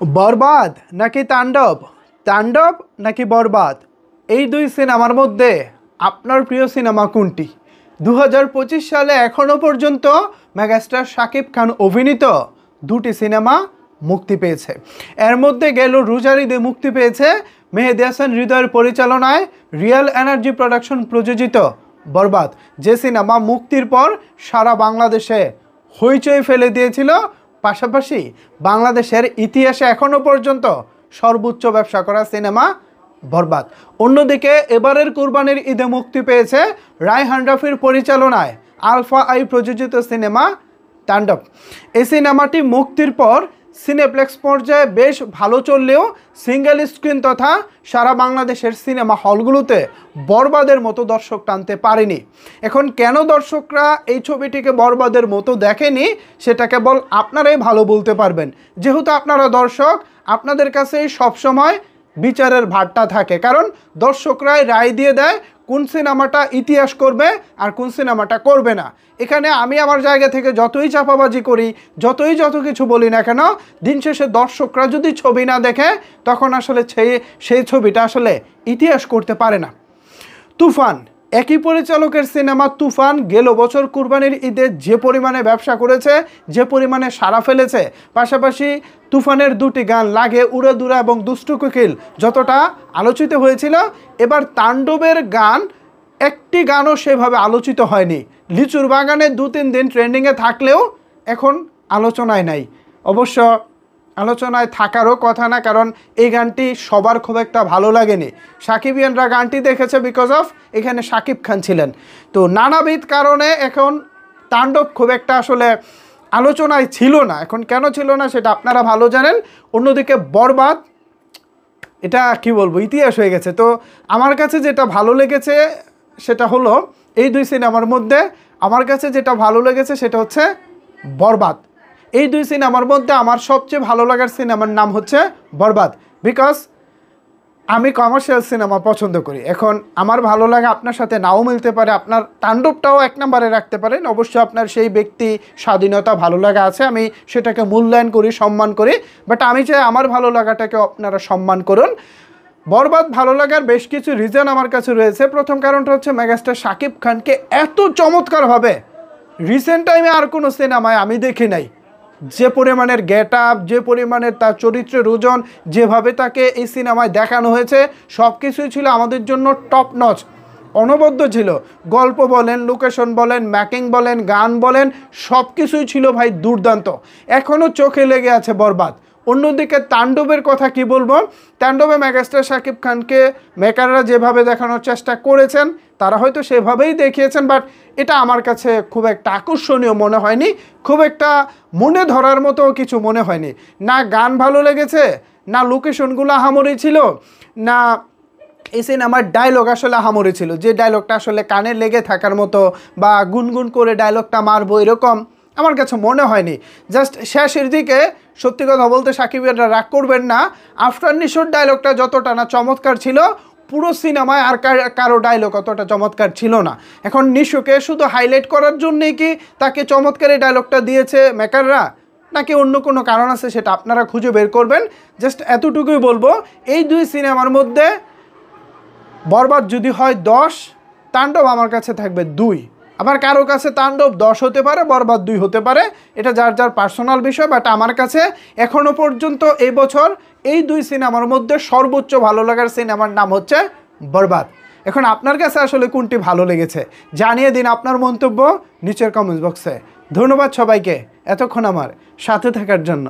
বরবাদ নাকি তাণ্ডব, তাণ্ডব নাকি বরবাদ, এই দুই সিনেমার মধ্যে আপনার প্রিয় সিনেমা কোনটি? 2025 সালে এখনও পর্যন্ত মেগাস্টার শাকিব খান অভিনীত দুটি সিনেমা মুক্তি পেয়েছে। এর মধ্যে গেল রোজার ঈদে মুক্তি পেয়েছে মেহেদী হাসান হৃদয়ের পরিচালনায় রিয়েল এনার্জি প্রোডাকশন প্রযোজিত বরবাদ, যে সিনেমা মুক্তির পর সারা বাংলাদেশে হইচই ফেলে দিয়েছিল, পাশাপাশি বাংলাদেশের ইতিহাসে এখনও পর্যন্ত সর্বোচ্চ ব্যবসা করা সিনেমা বরবাদ। অন্যদিকে এবারের কুরবানির ঈদে মুক্তি পেয়েছে রায়হান রাফির পরিচালনায় আলফা আই প্রযোজিত সিনেমা তাণ্ডব। এই সিনেমাটি মুক্তির পর সিনেপ্লেক্স পর্যায়ে বেশ ভালো চললেও সিঙ্গেল স্ক্রিন তথা সারা বাংলাদেশের সিনেমা হলগুলোতে বরবাদের মতো দর্শক টানতে পারেনি। এখন কেন দর্শকরা এই ছবিটিকে বরবাদের মতো দেখেনি সেটা কেবল আপনারাই ভালো বলতে পারবেন, যেহেতু আপনারা দর্শক, আপনাদের কাছেই সবসময় বিচারের ভারটা থাকে, কারণ দর্শকরাই রায় দিয়ে দেয় কোন সিনেমাটা ইতিহাস করবে আর কোন সিনেমাটা করবে না। এখানে আমি আমার জায়গা থেকে যতই চাপাবাজি করি, যত কিছু বলি না কেন, দিন শেষে দর্শকরা যদি ছবি না দেখে তখন আসলে সেই ছবিটা আসলে ইতিহাস করতে পারে না। তুফান, একই পরিচালকের সিনেমা তুফান গেল বছর কুরবানির ঈদে যে পরিমাণে ব্যবসা করেছে, যে পরিমাণে সাড়া ফেলেছে, পাশাপাশি তুফানের দুটি গান লাগে উড়ে দুরা এবং দুষ্টু কোকিল যতটা আলোচিত হয়েছিল, এবার তাণ্ডবের গান একটি গানও সেভাবে আলোচিত হয়নি। লিচুর বাগানে 2-3 দিন ট্রেন্ডিংয়ে থাকলেও এখন আলোচনায় নাই। অবশ্য আলোচনায় থাকারও কথা না, কারণ এই গানটি সবার খুব একটা ভালো লাগেনি। সাকিবিয়ানরা গানটি দেখেছে বিকজ অফ এখানে শাকিব খান ছিলেন। তো নানাবিধ কারণে এখন তাণ্ডব খুব একটা আসলে আলোচনায় ছিল না। এখন কেন ছিল না সেটা আপনারা ভালো জানেন। অন্যদিকে বরবাদ, এটা কি বলবো, ইতিহাস হয়ে গেছে। তো আমার কাছে যেটা ভালো লেগেছে সেটা হলো, এই দুই সিনেমার মধ্যে আমার কাছে যেটা ভালো লেগেছে সেটা হচ্ছে বরবাদ। এই দুই সিনেমার মধ্যে আমার সবচেয়ে ভালো লাগার সিনেমার নাম হচ্ছে বরবাদ, বিকজ আমি কমার্শিয়াল সিনেমা পছন্দ করি। এখন আমার ভালো লাগা আপনার সাথে নাও মিলতে পারে, আপনার তাণ্ডবটাও 1 নম্বরে রাখতে পারেন, অবশ্যই আপনার সেই ব্যক্তি স্বাধীনতা ভালো লাগা আছে, আমি সেটাকে মূল্যায়ন করি, সম্মান করি, বাট আমি চাই আমার ভালো লাগাটাকে আপনারা সম্মান করুন। বরবাদ ভালো লাগার বেশ কিছু রিজন আমার কাছে রয়েছে। প্রথম কারণটা হচ্ছে মেগাস্টার শাকিব খানকে এত চমৎকারভাবে রিসেন্ট টাইমে আর কোনো সিনেমায় আমি দেখি নাই। যে পরিমাণের গেট আপ, যে পরিমাণের তার চরিত্রের ওজন, যেভাবে তাকে এই সিনেমায় দেখানো হয়েছে, সব কিছুই ছিল আমাদের জন্য টপ নচ, অনবদ্য ছিল। গল্প বলেন, লোকেশন বলেন, মেকিং বলেন, গান বলেন, সব কিছুই ছিল ভাই দুর্দান্ত। এখনও চোখে লেগে আছে বরবাদ। অন্যদিকে তাণ্ডবের কথা কি বলবো, তাণ্ডবে মেগাস্টার শাকিব খানকে মেকাররা যেভাবে দেখানোর চেষ্টা করেছেন তারা হয়তো সেভাবেই দেখিয়েছেন, বাট এটা আমার কাছে খুব একটা আকর্ষণীয় মনে হয়নি, খুব একটা মনে ধরার মতো কিছু মনে হয়নি। না গান ভালো লেগেছে, না লোকেশনগুলো আহামরি ছিল, না এই সিনেমার ডায়লগ আসলে আহামরি ছিল, যে ডায়লগটা আসলে কানে লেগে থাকার মতো বা গুনগুন করে ডায়লগটা মারবো এরকম আমার কাছে মনে হয়নি। জাস্ট শেষের দিকে সত্যি কথা বলতে সাকিবেররা রাগ করবেন না, আফটার নিশোর ডায়লগটা যতটা না চমৎকার ছিল, পুরো সিনেমায় আর কারো ডায়লগ অতটা চমৎকার ছিল না। এখন নিশোকে শুধু হাইলাইট করার জন্যেই কি তাকে চমৎকার এই ডায়লগটা দিয়েছে মেকাররা, নাকি অন্য কোনো কারণ আছে সেটা আপনারা খুঁজে বের করবেন। জাস্ট এতটুকুই বলবো, এই দুই সিনেমার মধ্যে বরবাদ যদি হয় 10, তাণ্ডব আমার কাছে থাকবে 2। আবার কারো কাছে তাণ্ডব 10 হতে পারে, বরবাদ 2 হতে পারে, এটা যার যার পার্সোনাল বিষয়, বাট আমার কাছে এখনও পর্যন্ত এই বছর এই দুই সিনেমার মধ্যে সর্বোচ্চ ভালো লাগার সিনেমার নাম হচ্ছে বরবাদ। এখন আপনার কাছে আসলে কোনটি ভালো লেগেছে জানিয়ে দিন আপনার মন্তব্য নিচের কমেন্টস বক্সে। ধন্যবাদ সবাইকে এতক্ষণ আমার সাথে থাকার জন্য।